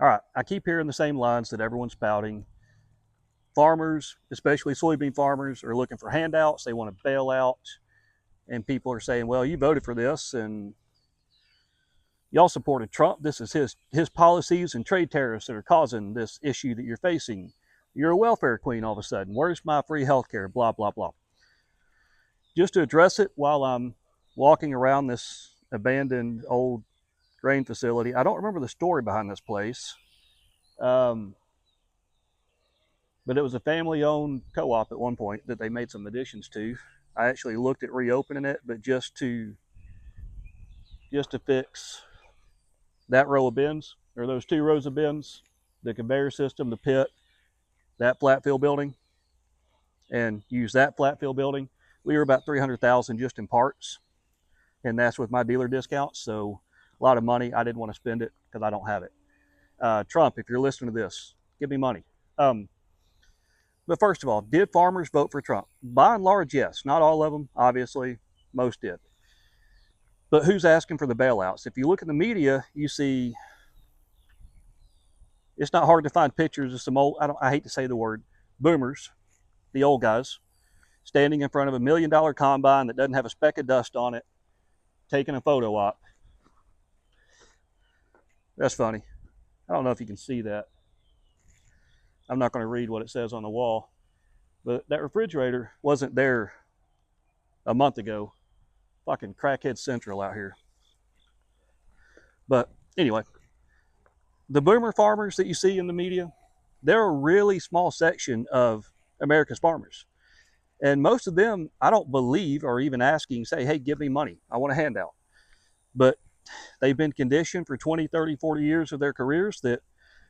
All right, I keep hearing the same lines that everyone's spouting. Farmers, especially soybean farmers, are looking for handouts. They want to bail out. And people are saying, well, you voted for this and y'all supported Trump. This is his policies and trade tariffs that are causing this issue that you're facing. You're a welfare queen all of a sudden. Where's my free health care? Blah, blah, blah. Just to address it while I'm walking around this abandoned old grain facility, I don't remember the story behind this place, but it was a family-owned co-op at one point that they made some additions to. I actually looked at reopening it, but just to fix that row of bins, or those 2 rows of bins, the conveyor system, the pit, that flat fill building, and use that flat fill building, we were about $300,000 just in parts, and that's with my dealer discounts. So a lot of money. I didn't want to spend it because I don't have it. Trump, if you're listening to this, give me money. But first of all, did farmers vote for Trump? By and large, yes. Not all of them, obviously. Most did. But who's asking for the bailouts? If you look at the media, you see it's not hard to find pictures of some old, I hate to say the word, boomers, the old guys, standing in front of $1 million combine that doesn't have a speck of dust on it, taking a photo op. That's funny. I don't know if you can see that. I'm not going to read what it says on the wall, but that refrigerator wasn't there a month ago. Fucking crackhead central out here. But anyway, the boomer farmers that you see in the media, they're a really small section of America's farmers. And most of them, I don't believe, are even asking, say, hey, give me money. I want a handout. But they've been conditioned for 20, 30, 40 years of their careers that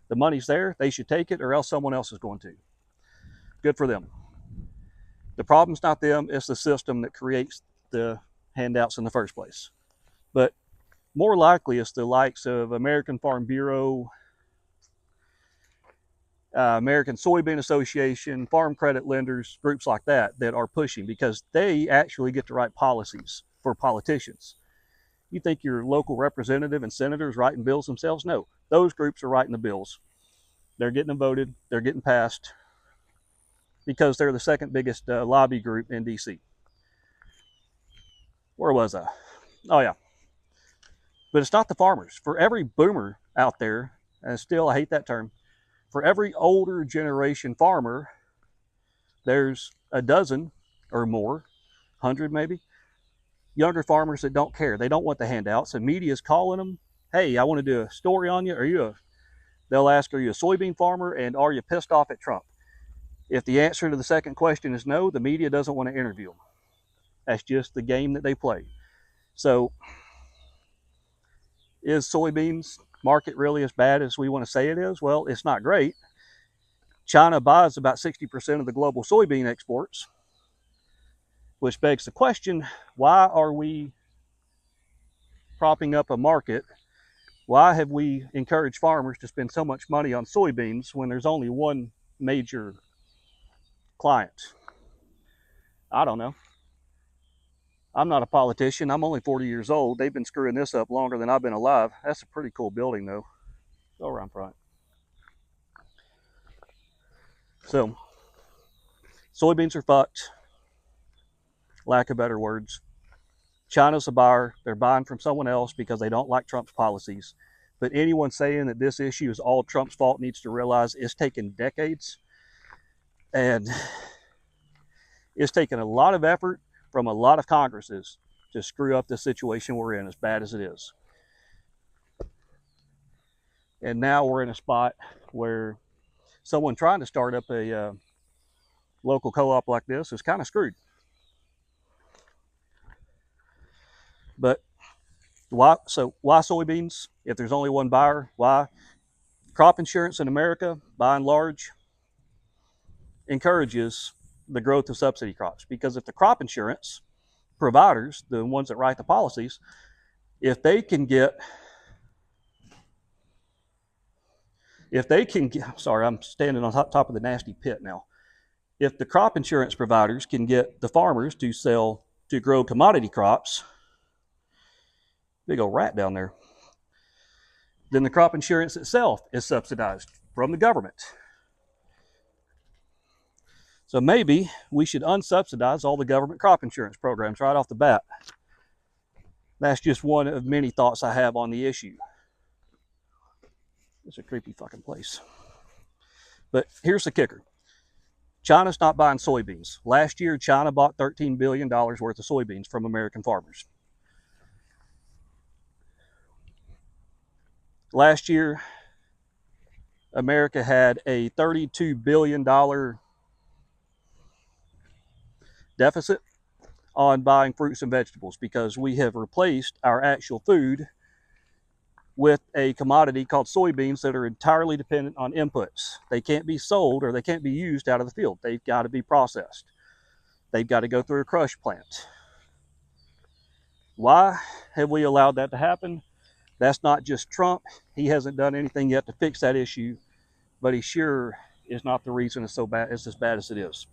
the money's there, they should take it, or else someone else is going to. Good for them. The problem's not them, it's the system that creates the handouts in the first place. But more likely it's the likes of American Farm Bureau, American Soybean Association, farm credit lenders, groups like that are pushing, because they actually get to write policies for politicians. You think your local representative and senators writing bills themselves? No, those groups are writing the bills. They're getting them voted, they're getting passed, because they're the second biggest lobby group in DC. Where was I? Oh yeah. But it's not the farmers. For every boomer out there, and still I hate that term, for every older generation farmer, there's a dozen or more, 100 maybe, younger farmers that don't care. They don't want the handouts. And media's calling them, hey, I want to do a story on you. They'll ask, are you a soybean farmer, and are you pissed off at Trump? If the answer to the second question is no, the media doesn't want to interview them. That's just the game that they play. So is soybeans market really as bad as we want to say it is? Well, it's not great. China buys about 60% of the global soybean exports, which begs the question, why are we propping up a market? Why have we encouraged farmers to spend so much money on soybeans when there's only one major client? I don't know. I'm not a politician. I'm only 40 years old. They've been screwing this up longer than I've been alive. That's a pretty cool building, though. Go around front. So, soybeans are fucked. Lack of better words. China's a buyer. They're buying from someone else because they don't like Trump's policies. But anyone saying that this issue is all Trump's fault needs to realize it's taken decades. And it's taken a lot of effort from a lot of Congresses to screw up the situation we're in, as bad as it is. And now we're in a spot where someone trying to start up a local co-op like this is kind of screwed. But why soybeans if there's only one buyer? Why? Crop insurance in America, by and large, encourages the growth of subsidy crops, because if the crop insurance providers, the ones that write the policies, if they can get, sorry, I'm standing on top of the nasty pit now. If the crop insurance providers can get the farmers to grow commodity crops, big old rat down there. then the crop insurance itself is subsidized from the government. So maybe we should unsubsidize all the government crop insurance programs right off the bat. That's just one of many thoughts I have on the issue. It's a creepy fucking place. But here's the kicker. China's not buying soybeans. Last year, China bought $13 billion worth of soybeans from American farmers. Last year, America had a $32 billion deficit on buying fruits and vegetables because we have replaced our actual food with a commodity called soybeans that are entirely dependent on inputs. They can't be sold or they can't be used out of the field. They've got to be processed. They've got to go through a crush plant. Why have we allowed that to happen? That's not just Trump. He hasn't done anything yet to fix that issue, but he sure is not the reason it's so bad. It's as bad as it is.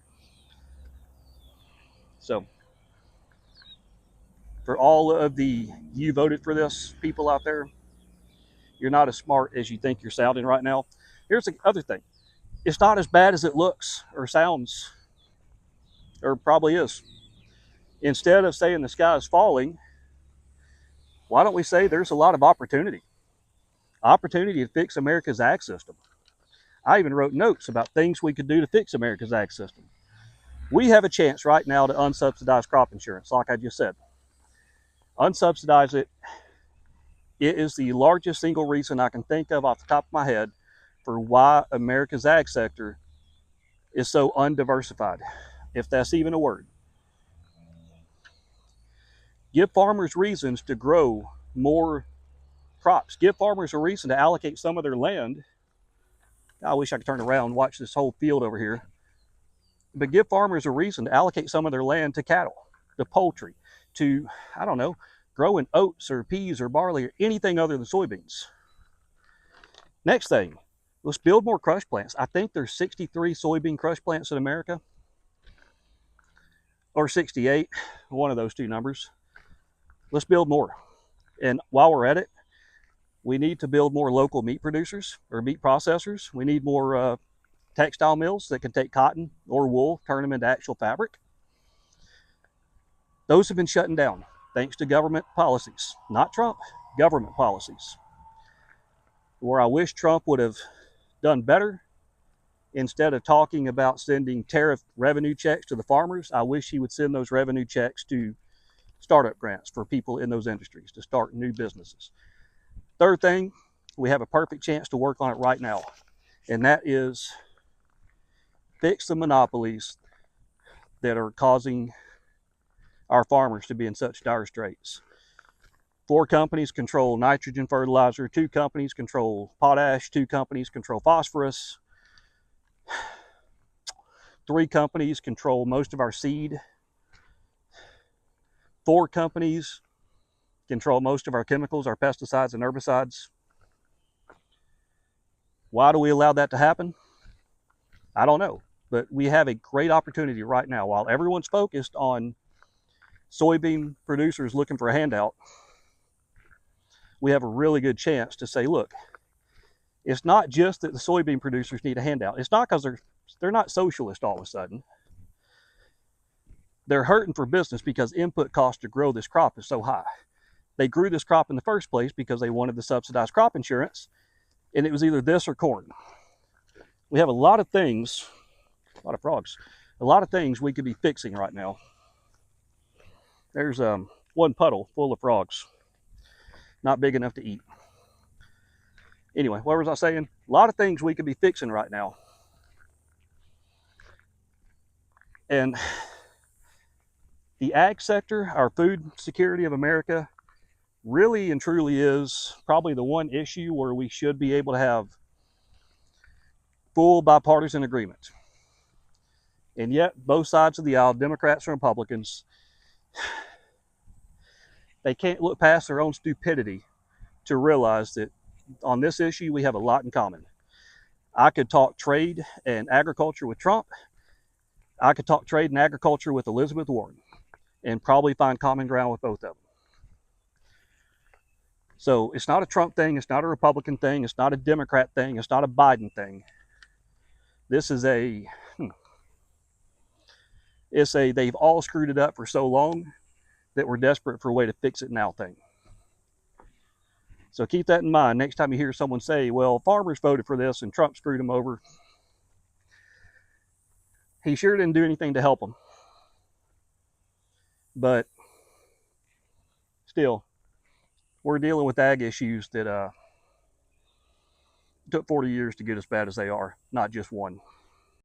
So, for all of the you voted for this people out there, you're not as smart as you think you're sounding right now. Here's the other thing. It's not as bad as it looks or sounds, or probably is. Instead of saying the sky is falling, why don't we say there's a lot of opportunity? Opportunity to fix America's ag system. I even wrote notes about things we could do to fix America's ag system. We have a chance right now to unsubsidize crop insurance, like I just said. Unsubsidize it. It is the largest single reason I can think of off the top of my head for why America's ag sector is so undiversified, if that's even a word. Give farmers reasons to grow more crops. Give farmers a reason to allocate some of their land. I wish I could turn around and watch this whole field over here. But give farmers a reason to allocate some of their land to cattle, to poultry, to, I don't know, growing oats or peas or barley or anything other than soybeans. Next thing, let's build more crush plants. I think there's 63 soybean crush plants in America, or 68, one of those two numbers. Let's build more. And while we're at it, we need to build more local meat producers or meat processors. We need more textile mills that can take cotton or wool, turn them into actual fabric. Those have been shutting down thanks to government policies, not Trump, government policies. Where I wish Trump would have done better, instead of talking about sending tariff revenue checks to the farmers, I wish he would send those revenue checks to startup grants for people in those industries to start new businesses. Third thing, we have a perfect chance to work on it right now, and that is fix the monopolies that are causing our farmers to be in such dire straits. 4 companies control nitrogen fertilizer, 2 companies control potash, 2 companies control phosphorus, 3 companies control most of our seed, 4 companies control most of our chemicals, our pesticides and herbicides. Why do we allow that to happen? I don't know, but we have a great opportunity right now. While everyone's focused on soybean producers looking for a handout, we have a really good chance to say, look, it's not just that the soybean producers need a handout. It's not because they're not socialist all of a sudden. They're hurting for business because input cost to grow this crop is so high. They grew this crop in the first place because they wanted the subsidized crop insurance, and it was either this or corn. We have a lot of things, a lot of frogs, a lot of things we could be fixing right now. There's one puddle full of frogs, not big enough to eat. Anyway, what was I saying? A lot of things we could be fixing right now. And the ag sector, our food security of America, really and truly is probably the one issue where we should be able to have full bipartisan agreement. And yet, both sides of the aisle, Democrats and Republicans, they can't look past their own stupidity to realize that on this issue, we have a lot in common. I could talk trade and agriculture with Trump. I could talk trade and agriculture with Elizabeth Warren and probably find common ground with both of them. So it's not a Trump thing. It's not a Republican thing. It's not a Democrat thing. It's not a Biden thing. This is they've all screwed it up for so long that we're desperate for a way to fix it now thing. So keep that in mind next time you hear someone say, well, farmers voted for this and Trump screwed them over. He sure didn't do anything to help them. But still, we're dealing with ag issues that took 40 years to get as bad as they are, not just one.